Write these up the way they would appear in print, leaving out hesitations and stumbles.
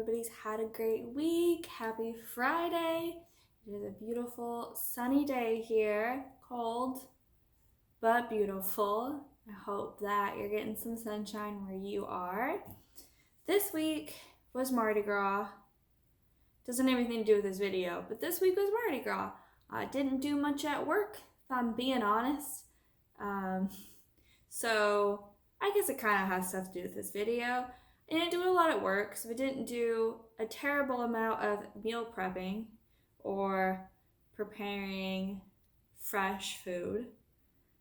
everybody's had a great week. Happy Friday. It is a beautiful sunny day here, cold but beautiful. I hope that you're getting some sunshine where you are. This week was Mardi Gras. Doesn't have anything to do with this video, but this week was Mardi Gras. I didn't do much at work, if I'm being honest. So I guess it kind of has stuff to do with this video. I didn't do a lot at work, so I didn't do a terrible amount of meal prepping or preparing fresh food.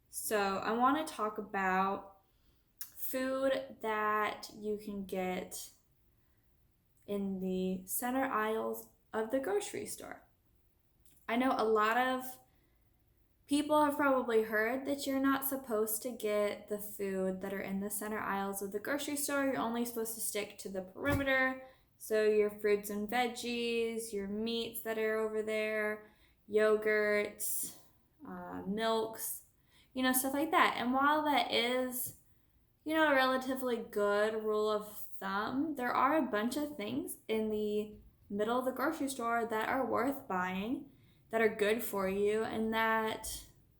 So I want to talk about food that you can get in the center aisles of the grocery store. I know a lot of people have probably heard that you're not supposed to get the food that are in the center aisles of the grocery store. You're only supposed to stick to the perimeter. So your fruits and veggies, your meats that are over there, yogurts, milks, stuff like that. And while that is, a relatively good rule of thumb, there are a bunch of things in the middle of the grocery store that are worth buying, that are good for you, and that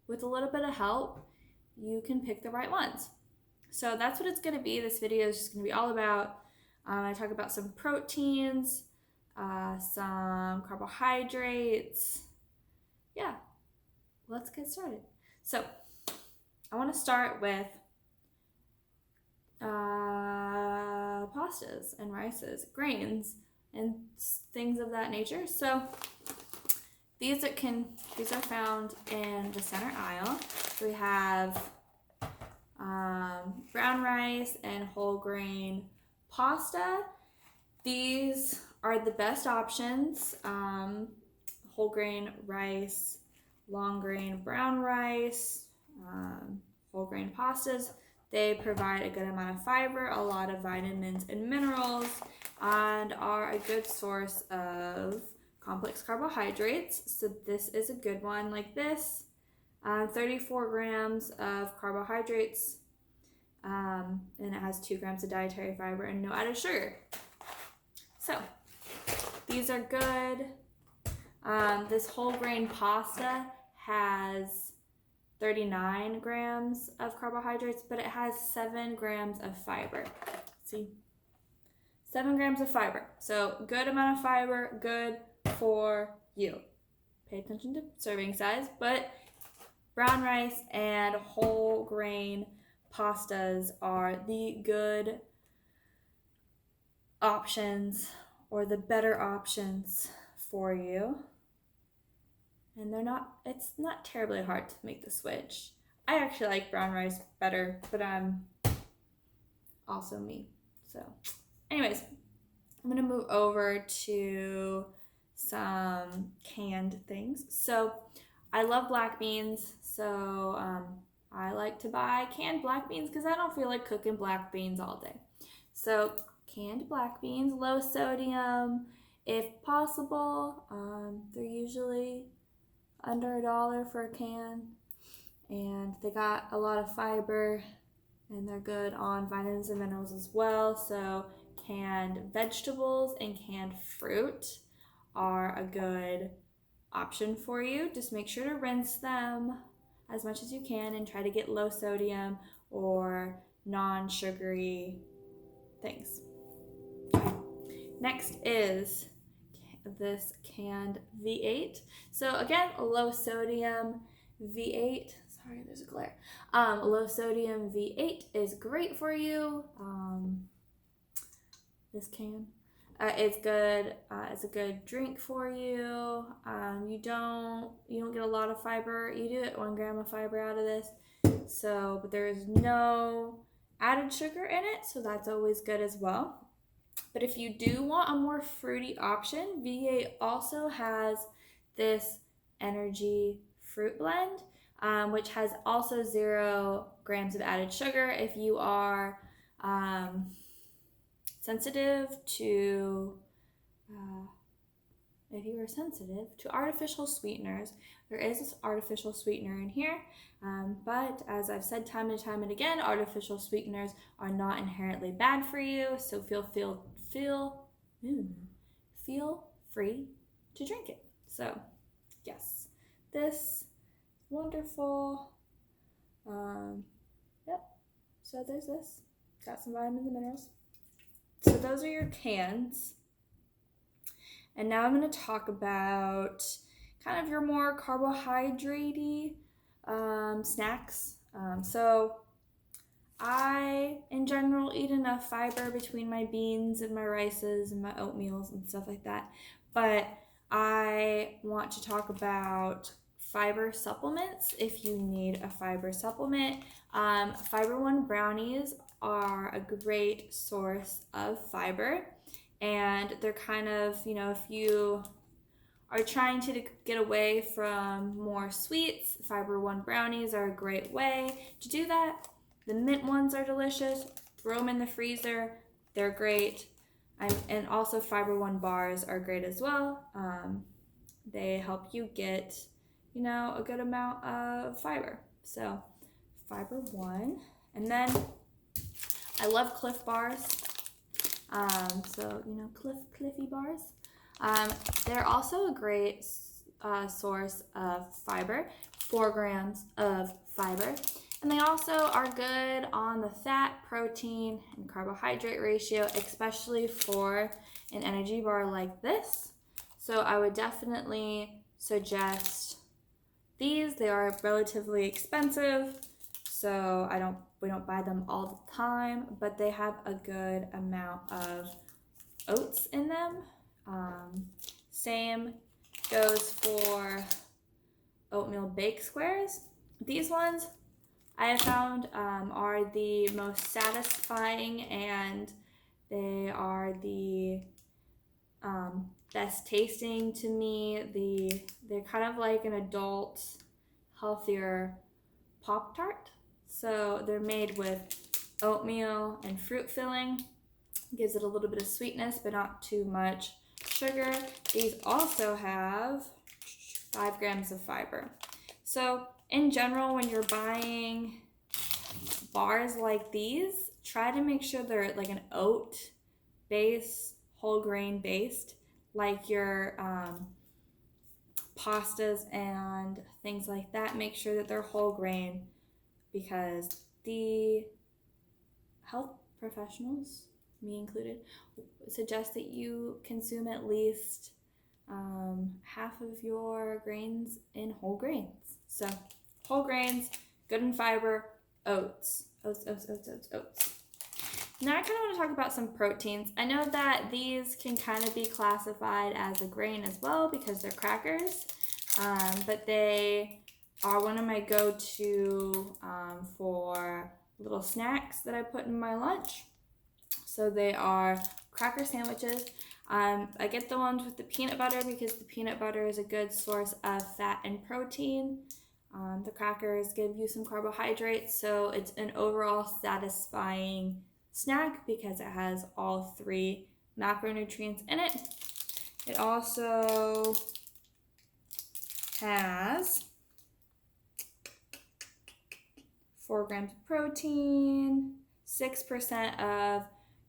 with a little bit of help, you can pick the right ones. So that's what it's going to be. This video is just going to be all about, I talk about some proteins, some carbohydrates. Yeah, let's get started. So I want to start with pastas and rices, grains, and things of that nature. So these are found in the center aisle. We have brown rice and whole grain pasta. These are the best options. Whole grain rice, long grain brown rice, whole grain pastas. They provide a good amount of fiber, a lot of vitamins and minerals, and are a good source of complex carbohydrates. So this is a good one like this. 34 grams of carbohydrates, and it has 2 grams of dietary fiber and no added sugar. So these are good. This whole grain pasta has 39 grams of carbohydrates, but it has 7 grams of fiber. See? 7 grams of fiber. So good amount of fiber, good for you. Pay attention to serving size, but brown rice and whole grain pastas are the good options, or the better options for you. And it's not terribly hard to make the switch. I actually like brown rice better, but I'm also me. So anyways, I'm gonna move over to some canned things. So I love black beans, so I like to buy canned black beans because I don't feel like cooking black beans all day. So canned black beans, low sodium if possible. They're usually under $1 for a can, and they got a lot of fiber, and they're good on vitamins and minerals as well. So canned vegetables and canned fruit are a good option for you. Just make sure to rinse them as much as you can and try to get low sodium or non-sugary things. Next is this canned V8. So again, low sodium V8. Sorry, there's a glare. Low sodium V8 is great for you. This can. It's good. It's a good drink for you. You don't get a lot of fiber. You do get 1 gram of fiber out of this. So, but there is no added sugar in it, so that's always good as well. But if you do want a more fruity option, V8 also has this energy fruit blend, which has also 0 grams of added sugar. If you are sensitive to artificial sweeteners, there is this artificial sweetener in here, but as I've said time and time and again, artificial sweeteners are not inherently bad for you, so feel feel free to drink it. So yes, this wonderful, yep, so there's this, got some vitamins and minerals. So those are your cans. And now I'm going to talk about kind of your more carbohydrate-y snacks. So I, in general, eat enough fiber between my beans and my rices and my oatmeals and stuff like that. But I want to talk about fiber supplements if you need a fiber supplement. Fiber One brownies are a great source of fiber, and they're kind of, if you are trying to get away from more sweets, Fiber One brownies are a great way to do that. The mint ones are delicious. Throw them in the freezer. They're great. And also Fiber One bars are great as well. They help you get, a good amount of fiber. So Fiber One. And then I love Cliff bars. So, Cliffy bars. They're also a great source of fiber, 4 grams of fiber. And they also are good on the fat, protein, and carbohydrate ratio, especially for an energy bar like this. So I would definitely suggest these. They are relatively expensive, so we don't buy them all the time, but they have a good amount of oats in them. Same goes for oatmeal bake squares. These ones I have found are the most satisfying, and they are the best tasting to me. They're kind of like an adult, healthier Pop-Tart. So they're made with oatmeal and fruit filling. Gives it a little bit of sweetness, but not too much sugar. These also have 5 grams of fiber. So in general, when you're buying bars like these, try to make sure they're like an oat base, whole grain based, like your pastas and things like that. Make sure that they're whole grain, because the health professionals, me included, suggest that you consume at least half of your grains in whole grains. So whole grains, good in fiber, oats. Now I kind of want to talk about some proteins. I know that these can kind of be classified as a grain as well because they're crackers, but they are one of my go-to for little snacks that I put in my lunch. So they are cracker sandwiches. I get the ones with the peanut butter because the peanut butter is a good source of fat and protein. The crackers give you some carbohydrates, so it's an overall satisfying snack because it has all 3 macronutrients in it. It also has 4 grams of protein, 6% of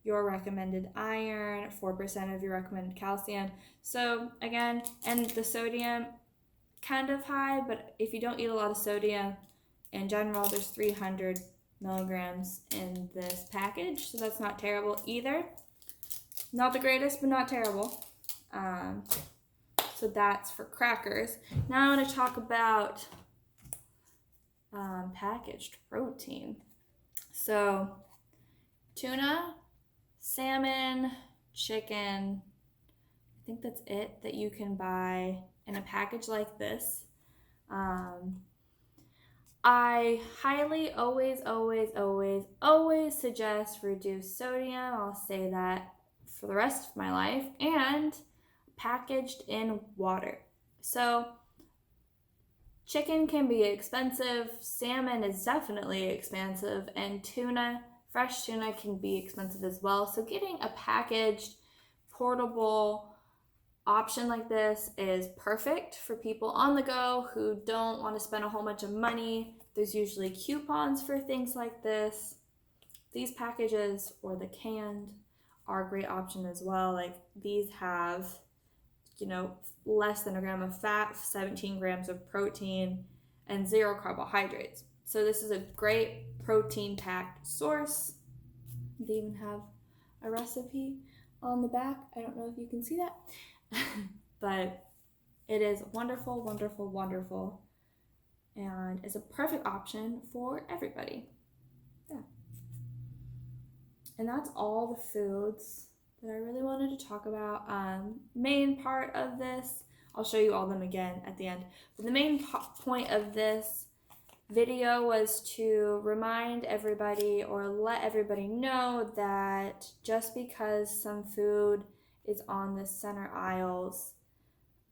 your recommended iron, 4% of your recommended calcium. So again, and the sodium, kind of high, but if you don't eat a lot of sodium, in general, there's 300 milligrams in this package, so that's not terrible either. Not the greatest, but not terrible. So that's for crackers. Now I want to talk about packaged protein. So tuna, salmon, chicken, I think that's it that you can buy in a package like this. I highly always suggest reduced sodium. I'll say that for the rest of my life, and packaged in water. So chicken can be expensive, salmon is definitely expensive, and tuna, fresh tuna, can be expensive as well. So getting a packaged, portable option like this is perfect for people on the go who don't want to spend a whole bunch of money. There's usually coupons for things like this. These packages, or the canned, are a great option as well. Like these have, less than a gram of fat, 17 grams of protein, and 0 carbohydrates. So this is a great protein-packed source. They even have a recipe on the back. I don't know if you can see that, but it is wonderful, wonderful, wonderful, and is a perfect option for everybody. Yeah. And that's all the foods that I really wanted to talk about. Main part of this, I'll show you all of them again at the end. But the main point of this video was to remind everybody or let everybody know that just because some food is on the center aisles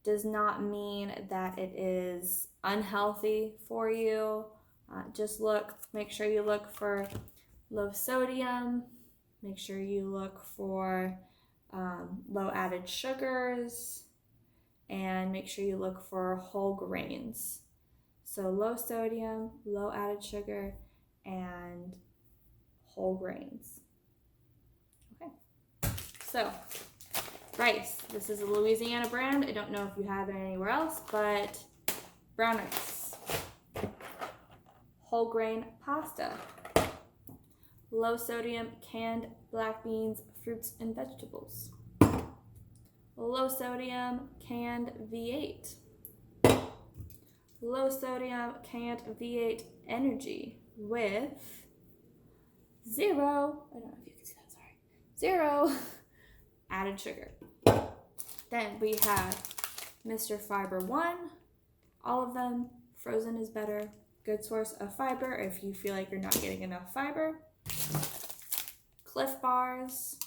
does not mean that it is unhealthy for you. Make sure you look for low sodium, make sure you look for low added sugars, and make sure you look for whole grains. So low sodium, low added sugar, and whole grains. Okay, so rice. This is a Louisiana brand. I don't know if you have it anywhere else, but brown rice. Whole grain pasta. Low sodium canned black beans, fruits, and vegetables. Low sodium canned V8. Low sodium canned V8 energy with 0, I don't know if you can see that, sorry, 0 added sugar. Then we have Mr. Fiber 1, all of them. Frozen is better, good source of fiber if you feel like you're not getting enough fiber. Cliff Bars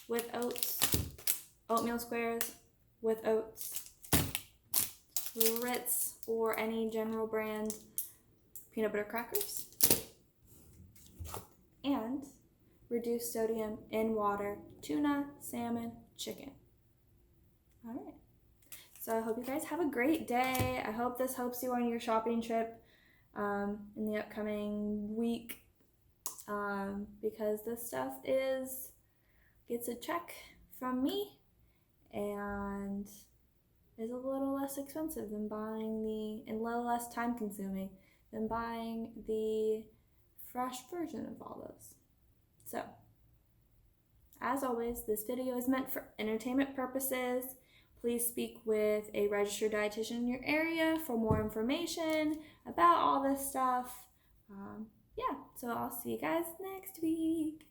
with oats, oatmeal squares with oats, Ritz or any general brand peanut butter crackers, and reduced sodium in water, tuna, salmon, chicken. All right. So I hope you guys have a great day. I hope this helps you on your shopping trip in the upcoming week because this stuff gets a check from me and is a little less expensive than buying and a little less time consuming than buying the fresh version of all those. So, as always, this video is meant for entertainment purposes. Please speak with a registered dietitian in your area for more information about all this stuff. So I'll see you guys next week.